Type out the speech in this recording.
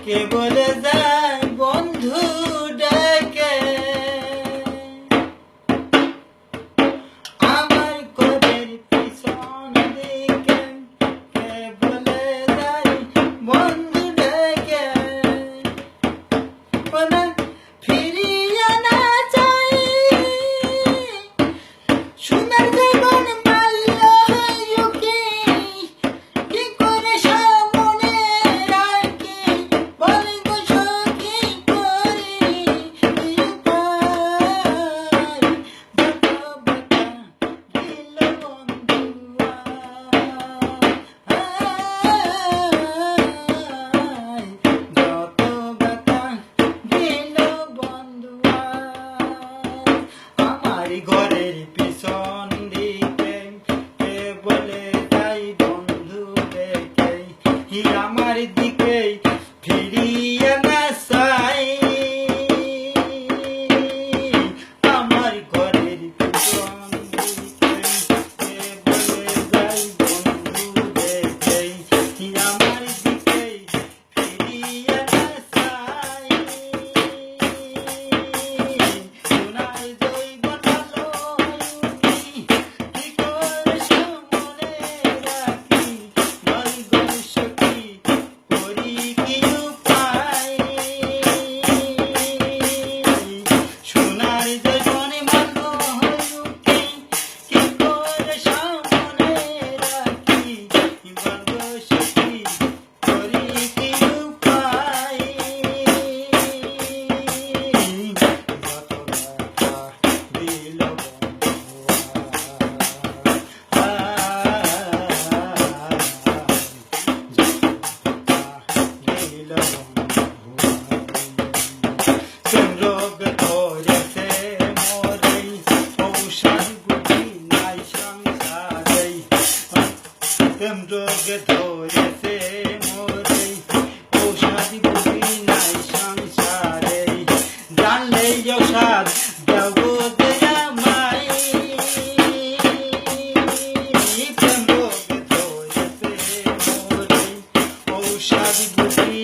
কে বলে যায় বন্ধু ডেকে আমার কোলের পিছন দিকে কে বলে যায় বন্ধু ডেকে বলে ফিরিয়ে না চাই সুন্দর জীবন মাল্য হইউকি কি করে সামনে রাখি বলি তো সখী করি উপায় বাঁকা বাঁকা দিল বন্ধুয়া যত বাঁকা দিল বন্ধুয়া আমার ঘরের পিছন দিকে কে বলে যাই বন্ধু ডেকে আমার দিকে ফিরিয়ে না চাই আমার ঘরের পিছন দিকে কে বলে যাই বন্ধু ডেকে আমার দিকে ফিরিয়ে না চাই সোনার জৈব কালো কি করে সামনে রাখি বল গো সখী করি কি উপায় সোনার জীবনে মানো হইউকি কি করে সামনে রাখি বল গো সখী করি কি উপায় দিল রোগ ধরেছে মোরে ঔষধ বুঝি নাই সংসারে রোগ ধরেছে মোরে ঔষধ বুঝি নাই সংসারে জানলে ঔষধ দেব দেয়া মাই রোগ ধরেছে মোরে ঔষধ বুঝি